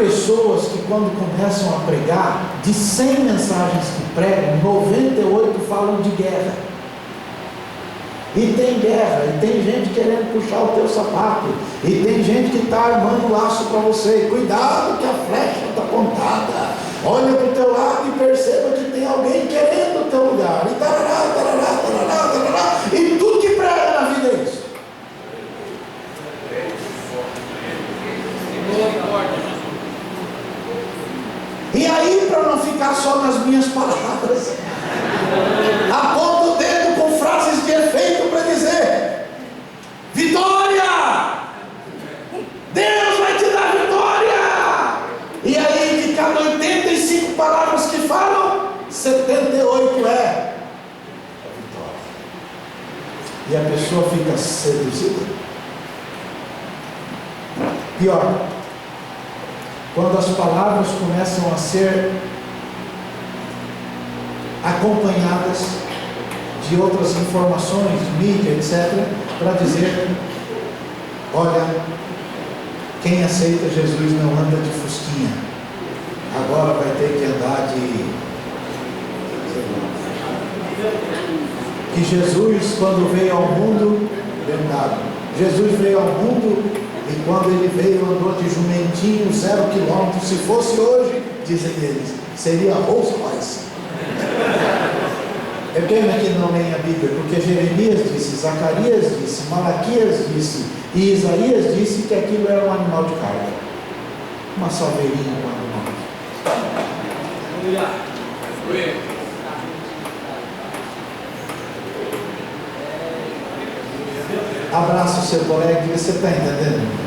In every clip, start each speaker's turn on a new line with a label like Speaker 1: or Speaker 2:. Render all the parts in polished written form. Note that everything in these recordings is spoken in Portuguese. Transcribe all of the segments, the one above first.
Speaker 1: pessoas que quando começam a pregar, de 100 mensagens que pregam, 98 falam de guerra. E tem guerra, e tem gente querendo puxar o teu sapato, e tem gente que está armando laço para você. Cuidado que a flecha está apontada. Olha para o teu lado e perceba que tem alguém querendo o teu lugar. E tarará, tarará, tarará, tarará. E tudo que prega na vida é isso. E aí, para não ficar só nas minhas palavras, aponta o dedo com frases de efeito para dizer: vitória! Deus vai te dar vitória! E aí, de cada 85 palavras que falam, 78 é vitória. E a pessoa fica seduzida. Pior, quando as palavras começam a ser acompanhadas de outras informações, mídia, etc., para dizer: olha, quem aceita Jesus não anda de fusquinha, agora vai ter que andar de... Que Jesus, quando veio ao mundo, verdade, Jesus veio ao mundo, e quando ele veio andou de jumentinho 0 quilômetros. Se fosse hoje, dizem eles, seria Rolls Royce. É pena que não leem a Bíblia, porque Jeremias disse, Zacarias disse, Malaquias disse e Isaías disse que aquilo era um animal de carga, uma saveirinha com animal. Abraça o seu colega e você está entendendo?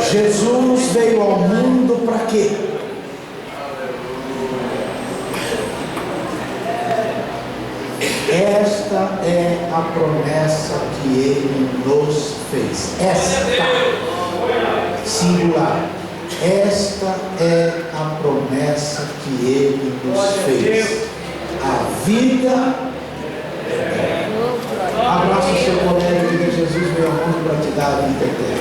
Speaker 1: Jesus veio ao mundo para quê? Esta é a promessa que Ele nos fez. Esta, singular. Esta é a promessa que Ele nos fez. A vida eterna. Abraça o seu colega e diga: Jesus veio ao mundo para te dar a vida eterna.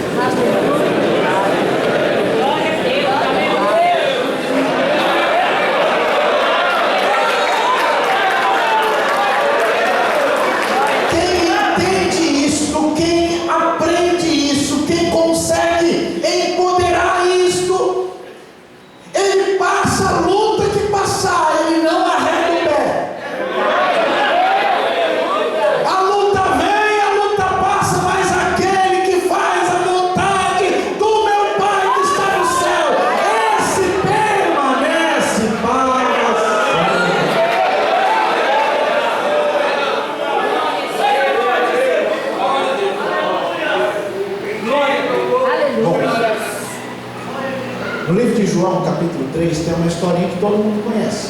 Speaker 1: João capítulo 3 tem uma historinha que todo mundo conhece.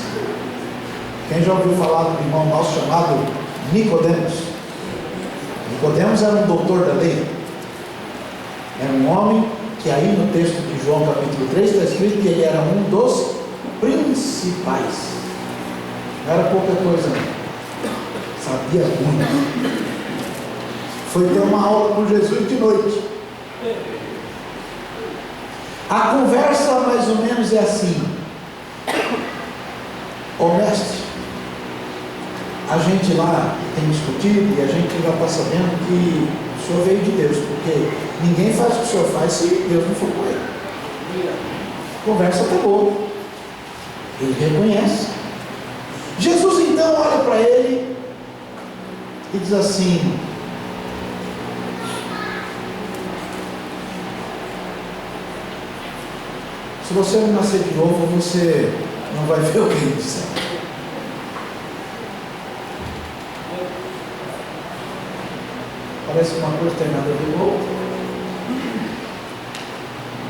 Speaker 1: Quem já ouviu falar de um irmão nosso chamado Nicodemos? Nicodemos era um doutor da lei. Era um homem que aí no texto de João capítulo 3 está escrito que ele era um dos principais. Não era pouca coisa não. Sabia muito. Foi ter uma aula com Jesus de noite. A conversa mais ou menos é assim: ô mestre, a gente lá tem discutido e a gente já está sabendo que o senhor veio de Deus, porque ninguém faz o que o senhor faz se Deus não for com ele. A conversa acabou. Ele reconhece. Jesus então olha para ele e diz assim: se você não nascer de novo, você não vai ver o reino do céu. Parece uma coisa tem nada a ver com outra.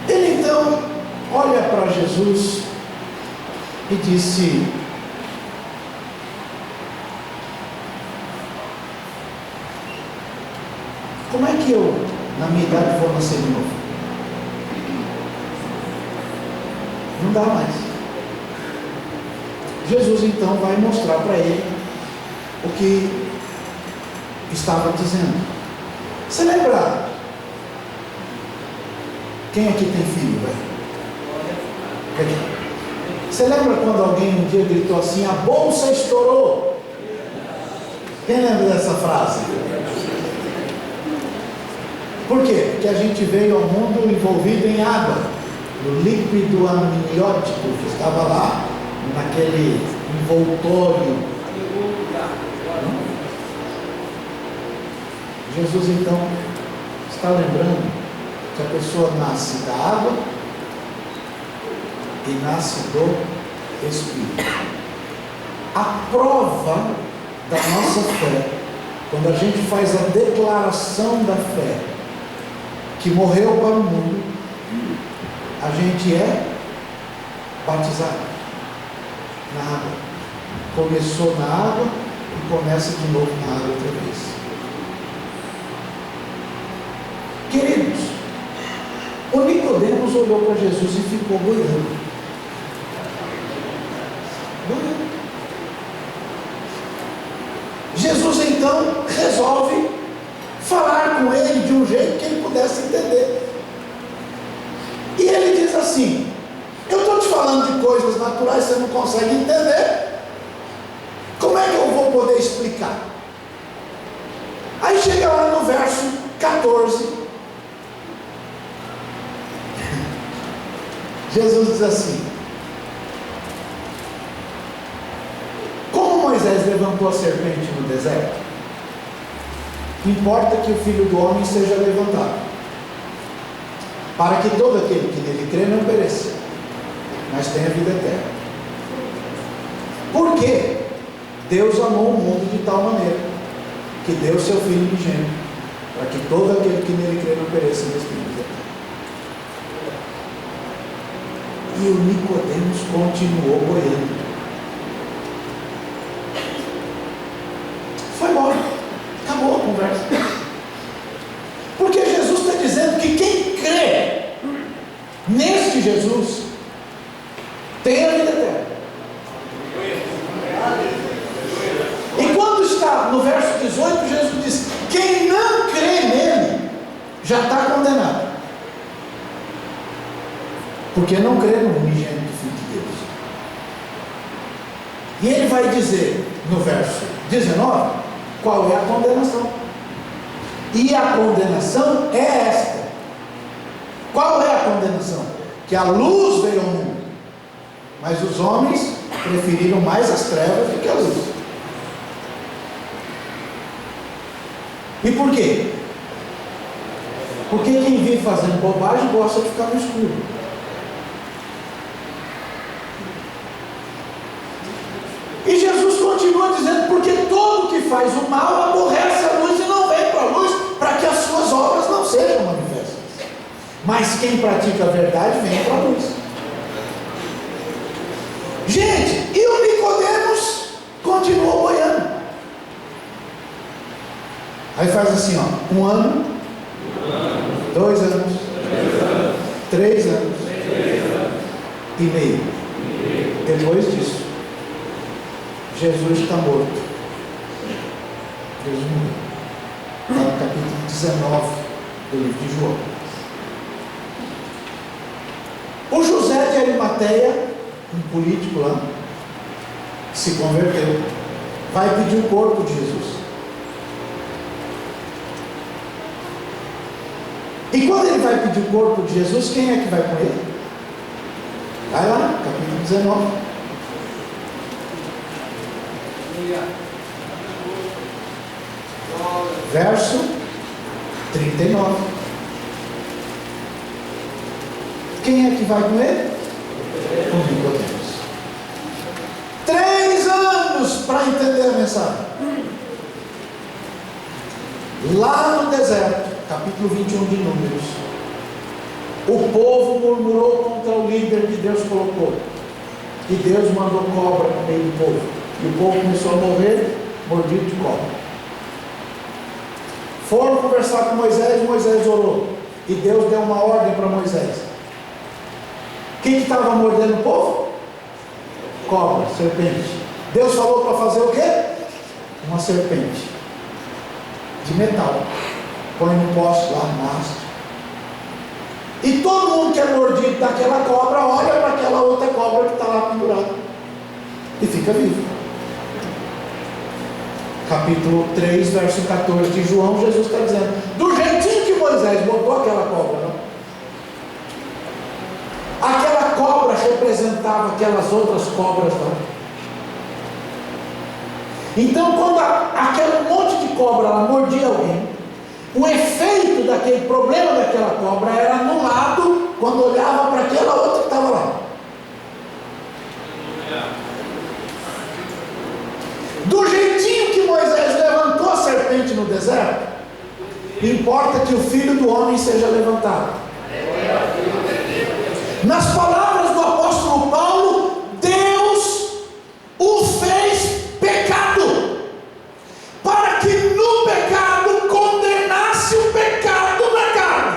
Speaker 1: Ele então olha para Jesus e disse: como é que eu, na minha idade, vou nascer de novo? Não dá mais. Jesus então vai mostrar para ele o que estava dizendo. Você lembra? Quem aqui tem filho, velho? Você lembra quando alguém um dia gritou assim: a bolsa estourou? Quem lembra dessa frase? Por quê? Porque a gente veio ao mundo envolvido em água, no líquido amniótico que estava lá, naquele envoltório. Jesus então está lembrando que a pessoa nasce da água e nasce do Espírito. A prova da nossa fé, quando a gente faz a declaração da fé, que morreu para o mundo, a gente é batizado na água. Começou na água e começa de novo na água outra vez. Queridos, o Nicodemos olhou para Jesus e ficou boiando. Jesus então resolve falar com ele de um jeito que ele pudesse entender. E ele diz assim: eu estou te falando de coisas naturais, você não consegue entender, como é que eu vou poder explicar? Aí chega lá no verso 14, Jesus diz assim: como Moisés levantou a serpente no deserto, importa que o Filho do Homem seja levantado, para que todo aquele que nele crê não pereça, mas tenha vida eterna. Porque Deus amou o mundo de tal maneira que deu seu Filho unigênito, para que todo aquele que nele crê não pereça, mas tenha vida eterna. E o Nicodemos continuou boiando. Foi embora. Acabou a conversa. Porque Jesus está dizendo que quem crê neste Jesus tem a vida eterna. E quando está no verso 18, Jesus diz: quem não crê nele já está condenado, porque não crê no unigênito Filho de Deus. E ele vai dizer no verso 19 qual é a condenação. E a condenação é esta. Qual é a condenação? Que a luz veio ao mundo, mas os homens preferiram mais as trevas do que a luz. E por quê? Porque quem vive fazendo bobagem gosta de ficar no escuro. E Jesus continua dizendo: porque todo que faz o mal aborrece a luz e não vem para a luz, para que as suas obras não sejam manifestas. Mas quem pratica a verdade vem para a luz. Gente, e o Nicodemos continuou boiando. Aí faz assim, ó: 1 ano, 2 anos, 3 anos e meio. Depois disso, Jesus está morto. Jesus morreu. Está no capítulo 19 do livro de João. O José de Arimateia, um político lá, que se converteu, vai pedir o corpo de Jesus. E quando ele vai pedir o corpo de Jesus, quem é que vai com ele? Vai lá, capítulo 19. Verso 39. Quem é que vai com ele? O Nicodemos. 3 anos para entender a mensagem. Lá no deserto, capítulo 21 de Números, o povo murmurou contra o líder que Deus colocou, e Deus mandou cobra no meio do povo, e o povo começou a morrer mordido de cobra. Foram conversar com Moisés, e Moisés orou, e Deus deu uma ordem para Moisés. Quem que estava mordendo o povo? Cobra, serpente. Deus falou para fazer o quê? Uma serpente. de metal, põe no poste lá no mastro. E todo mundo que é mordido daquela cobra olha para aquela outra cobra que está lá pendurada e fica vivo. Capítulo 3, verso 14 de João, Jesus está dizendo: do jeitinho que Moisés botou aquela cobra, não? Aquela cobra representava aquelas outras cobras lá. Então, quando aquele monte de cobra ela mordia alguém, o efeito daquele problema daquela cobra era anulado quando olhava para aquela outra que estava lá. Do jeitinho que Moisés levantou a serpente no deserto, importa que o Filho do Homem seja levantado. Nas palavras do apóstolo Paulo, Deus o fez pecado, para que no pecado condenasse o pecado na carne.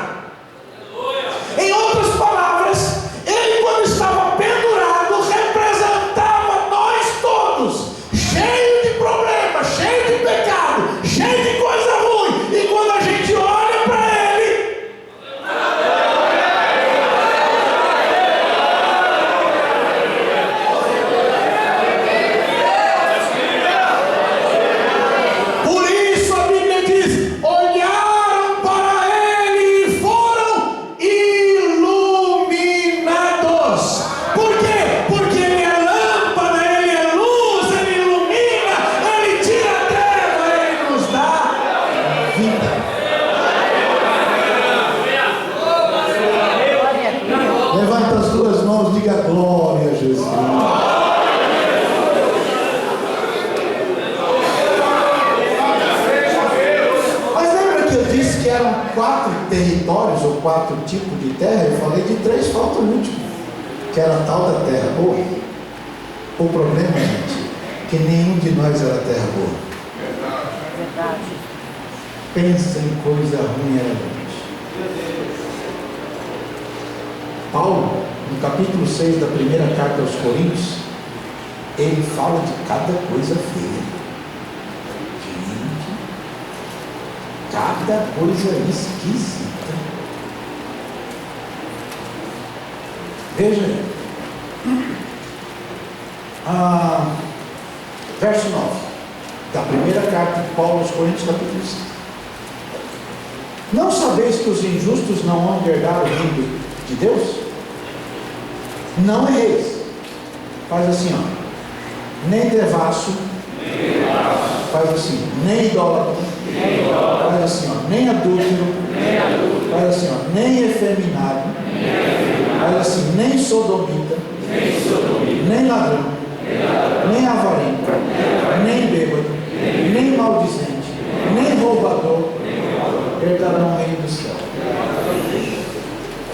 Speaker 1: Em outras palavras, ele, quando estava pendurado, representava nós todos, cheio de problemas, cheio de pecado, cheio de coisa ruim. E quando a gente olha para ele, por isso a Bíblia diz: olharam para ele e foram iluminados. Por quê? Porque ele é lâmpada, ele é luz, ele ilumina, ele tira a treva, ele nos dá vida. Levanta as duas mãos, diga glória a Jesus. Mas lembra que eu disse que eram 4 territórios ou 4 tipos de terra? Eu falei de 3, falta o último, que era a tal da terra boa. O problema, gente, que nenhum de nós era terra boa. Pensa em coisa ruim era gente. Paulo, no capítulo 6 da primeira carta aos Coríntios, ele fala de cada coisa feia. Gente, cada coisa esquisita. Veja aí. Verso 9 da primeira carta de Paulo aos Coríntios, capítulo 6. Não sabeis que os injustos não vão herdar o reino de Deus? Não erreis. Faz assim, ó. Nem devasso. Faz assim, nem idólatra. Faz assim, ó. Nem adúltero. Faz assim, ó. Nem efeminado. Faz assim, nem sodomita. Nem ladrão. Nem avarento. Nem bêbado. Nem maldizente. Nem roubador herdarão o reino do céu.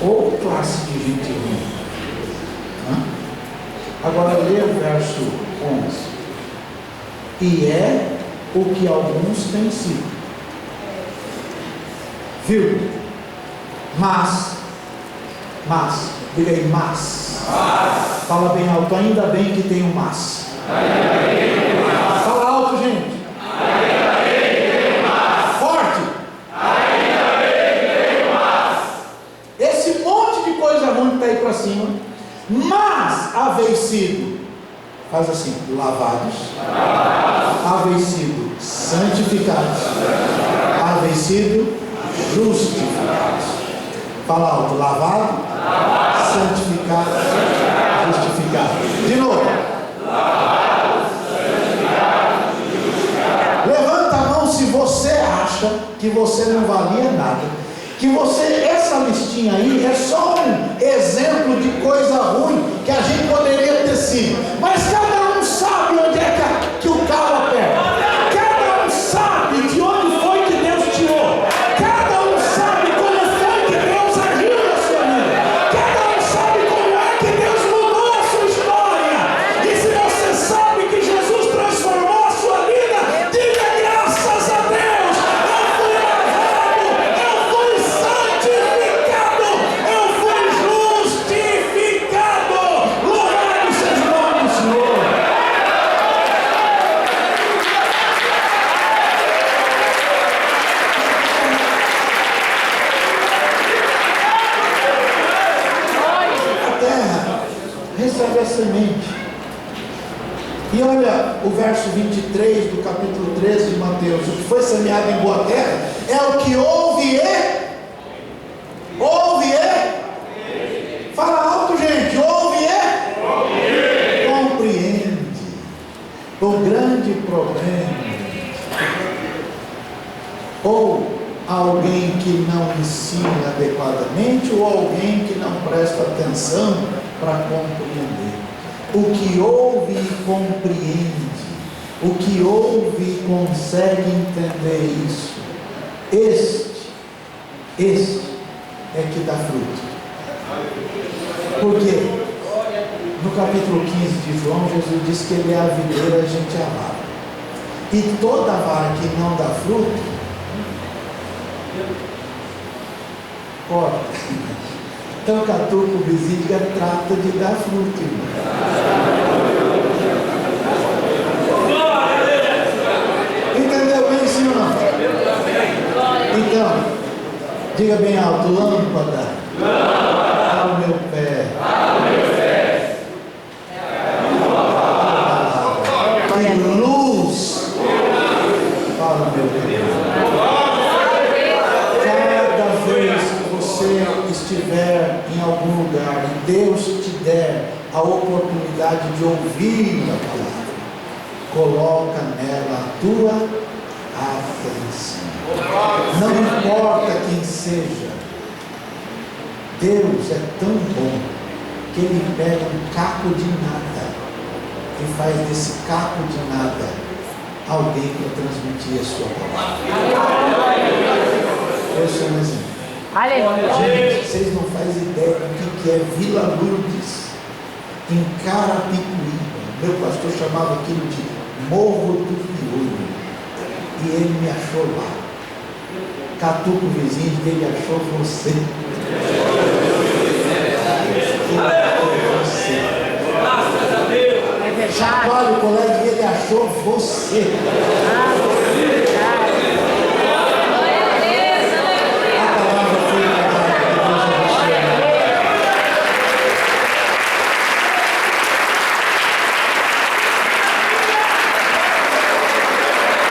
Speaker 1: Ou classe de gente ruim. Agora lê o verso 11. E é o que alguns têm sido. Viu? Mas, diga aí, mas. Fala bem alto, ainda bem que tem um mas. Fala alto, gente. Forte. Esse monte de coisa ruim que está aí para cima. Mas haveis sido, faz assim, lavados, haveis sido santificados, haveis sido justificados. Fala alto, lavado, santificado, justificado. De novo. Levanta a mão se você acha que você não valia nada. Que você, essa listinha aí é só um exemplo de coisa ruim que a gente poderia ter sido. Mas cada um sabe onde é que o calo aperta. Cada um sabe de onde foi que Deus tirou. Cada um sabe como foi que Deus agiu na sua vida. Cada um sabe como é que Deus mudou a sua história. E se você sabe que Jesus transformou a sua vida, diga graças a Deus. Eu fui lavado, eu fui santificado, eu fui justificado. recebe a semente. E olha o verso 23 do capítulo 13 de Mateus: o que foi semeado em boa terra é o que ouve fala alto, gente, ouve compreende. O grande problema, ou alguém que não ensina adequadamente, ou alguém que não presta atenção para compreender. O que ouve e compreende, o que ouve e consegue entender isso, este é que dá fruto. Por quê? No capítulo 15 de João, Jesus disse que Ele é a videira, a gente é a vara. E toda vara que não dá fruto, corta. Então, catuca o vizinho, trata de dar fruto, irmão. Entendeu bem, sim ou não? Então, diga bem alto: lâmpada ao meu pé, e luz para o meu caminho. Cada vez que você estiver em algum lugar e Deus te der a oportunidade de ouvir a palavra, coloca nela a tua atenção. Não importa quem seja, Deus é tão bom que Ele pega um caco de nada e faz desse caco de nada alguém para transmitir a sua palavra. Eu sou um exemplo. Gente, vocês não fazem ideia do que é Vila Lourdes, em Carapicuíba. Meu pastor chamava aquilo de Morro do Piolho, e ele me achou lá. Catuca o vizinho dele, achou você. Chacoalha o colega e ele achou você.